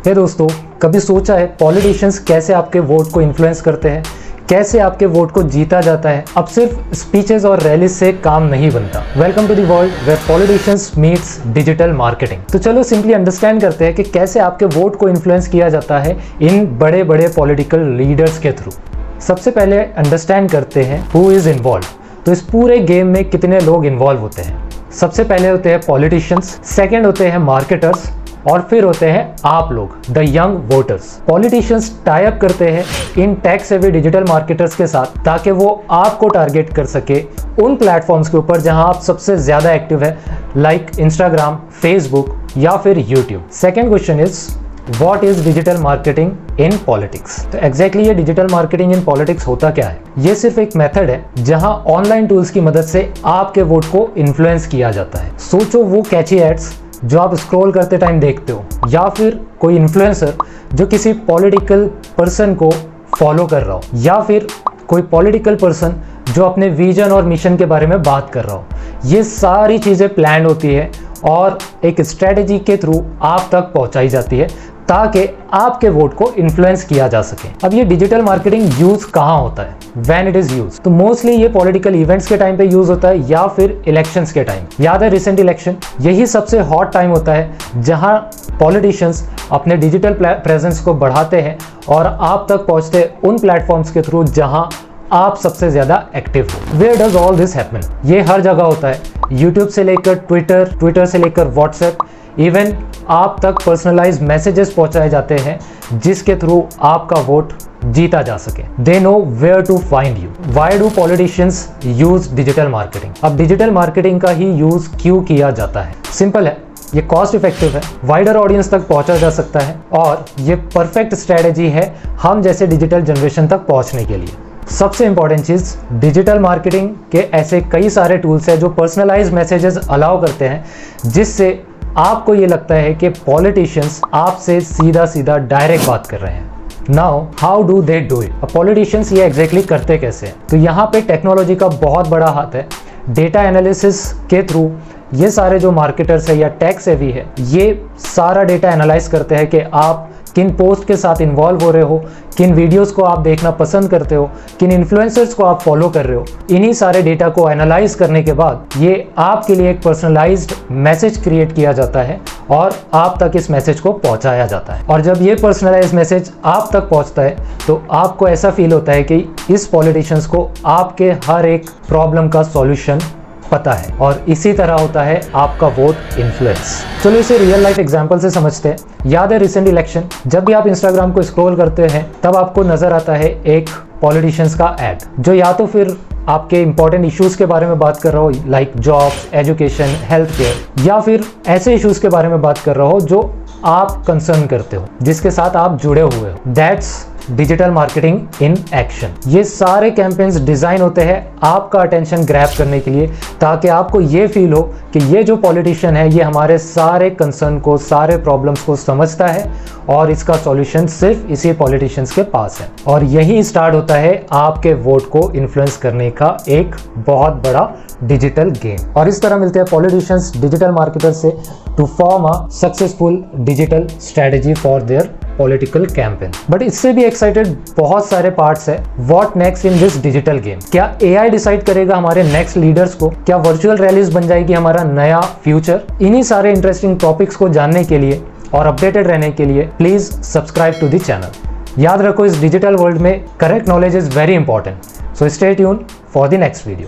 हे दोस्तों, कभी सोचा है पॉलिटिशियंस कैसे आपके वोट को इन्फ्लुएंस करते हैं, कैसे आपके वोट को जीता जाता है? अब सिर्फ स्पीचेस और रैलीज से काम नहीं बनता। Welcome to the world where politicians meets digital marketing. तो चलो सिंपली अंडरस्टैंड करते हैं कि कैसे आपके वोट को इन्फ्लुएंस किया जाता है इन बड़े बड़े पॉलिटिकल लीडर्स के थ्रू। सबसे पहले अंडरस्टैंड करते हैं हु इज इन्वॉल्व। तो इस पूरे गेम में कितने लोग इन्वॉल्व होते हैं? सबसे पहले होते हैं पॉलिटिशियंस, सेकेंड होते हैं मार्केटर्स और फिर होते हैं आप लोग, the young voters. Politicians tie up करते हैं इन टेक सेवी डिजिटल मार्केटर्स के साथ ताकि वो आपको टारगेट कर सके उन प्लेटफॉर्म्स के ऊपर जहां आप सबसे ज्यादा एक्टिव है, लाइक इंस्टाग्राम, फेसबुक या फिर YouTube. Second question is what is digital marketing in politics? तो एग्जैक्टली ये डिजिटल मार्केटिंग इन पॉलिटिक्स होता क्या है? ये सिर्फ एक मेथड है जहां ऑनलाइन टूल्स की मदद से आपके वोट को इन्फ्लुएंस किया जाता है। सोचो वो कैची एड्स जो आप स्क्रॉल करते टाइम देखते हो, या फिर कोई इन्फ्लुएंसर जो किसी पॉलिटिकल पर्सन को फॉलो कर रहा हो, या फिर कोई पॉलिटिकल पर्सन जो अपने विजन और मिशन के बारे में बात कर रहा हो। ये सारी चीज़ें प्लान होती है और एक स्ट्रेटेजी के थ्रू आप तक पहुंचाई जाती है ताकि आपके वोट को इन्फ्लुएंस किया जा सके। अब ये डिजिटल मार्केटिंग यूज कहाँ होता है? व्हेन इट इज यूज, तो मोस्टली ये पॉलिटिकल इवेंट्स के टाइम पे यूज होता है या फिर इलेक्शंस के टाइम। याद है रिसेंट इलेक्शन, यही सबसे हॉट टाइम होता है जहां पॉलिटिशियंस अपने डिजिटल प्रेजेंस को बढ़ाते हैं और आप तक पहुंचते हैं उन प्लेटफॉर्म्स के थ्रू जहां आप सबसे ज्यादा एक्टिव हो। Where does all this happen? ये हर जगह होता है, यूट्यूब से लेकर ट्विटर से लेकर व्हाट्सएप, इवन आप तक पर्सनलाइज मैसेजेस पहुंचाए जाते हैं जिसके थ्रू आपका वोट जीता जा सके। They know where to find you. Why do politicians use digital marketing? अब डिजिटल मार्केटिंग का ही यूज क्यों किया जाता है? सिंपल है, ये कॉस्ट इफेक्टिव है, वाइडर ऑडियंस तक पहुंचा जा सकता है और ये परफेक्ट स्ट्रेटेजी है हम जैसे डिजिटल जनरेशन तक पहुंचने के लिए। सबसे इंपॉर्टेंट चीज, डिजिटल मार्केटिंग के ऐसे कई सारे टूल्स हैं जो पर्सनलाइज मैसेजेस अलाउ करते हैं जिससे आपको ये लगता है कि पॉलिटिशियंस आपसे सीधा सीधा डायरेक्ट बात कर रहे हैं। Now how do they do it? Politicians ये एग्जैक्टली करते कैसे हैं? तो यहाँ पे टेक्नोलॉजी का बहुत बड़ा हाथ है। डेटा एनालिसिस के थ्रू ये सारे जो मार्केटर्स है या टेक सेवी है, ये सारा डेटा एनालाइज करते हैं कि आप किन पोस्ट के साथ इन्वॉल्व हो रहे हो, किन वीडियोस को आप देखना पसंद करते हो, किन इन्फ्लुएंसर्स को आप फॉलो कर रहे हो। इन्हीं सारे डेटा को एनालाइज करने के बाद ये आपके लिए एक पर्सनलाइज्ड मैसेज क्रिएट किया जाता है और आप तक इस मैसेज को पहुंचाया जाता है। और जब ये पर्सनलाइज्ड मैसेज आप तक पहुंचता है तो आपको ऐसा फील होता है कि इस पॉलिटिशियंस को आपके हर एक प्रॉब्लम का सॉल्यूशन पता है और इसी तरह होता है आपका वोट इन्फ्लुएंस। चलो इसे रियल लाइफ एग्जांपल से समझते हैं। याद है रिसेंट इलेक्शन, जब भी आप इंस्टाग्राम को स्क्रॉल करते हैं तब आपको नजर आता है एक पॉलिटिशियंस का एड जो या तो फिर आपके इंपॉर्टेंट इश्यूज के बारे में बात कर रहा हो, like jobs, education, health care, या फिर ऐसे इश्यूज के बारे में बात कर रहा हो जो आप कंसर्न करते हो, जिसके साथ आप जुड़े हुए हो। That's digital marketing in action. ये सारे कैंपेन्स डिजाइन होते हैं आपका अटेंशन ग्रैब करने के लिए ताकि आपको ये फील हो कि ये जो पॉलिटिशियन है ये हमारे सारे कंसर्न को, सारे प्रॉब्लम्स को समझता है और इसका सॉल्यूशन सिर्फ इसी पॉलिटिशियंस के पास है। और यही स्टार्ट होता है आपके वोट को इन्फ्लुएंस करने का एक बहुत बड़ा डिजिटल गेम। और इस तरह मिलते हैं पॉलिटिशियंस डिजिटल मार्केटर से to form a successful digital strategy for their political campaign. But इससे भी एक्साइटेड बहुत सारे पार्ट्स है। What next in this digital game? क्या एआई डिसाइड करेगा हमारे नेक्स्ट लीडर्स को? क्या वर्चुअल रैलीज बन जाएगी हमारा नया फ्यूचर? इन्हीं सारे इंटरेस्टिंग टॉपिक्स को जानने के लिए और अपडेटेड रहने के लिए please subscribe to the channel. याद रखो, इस डिजिटल वर्ल्ड में correct knowledge is very important. So stay tuned for the next video.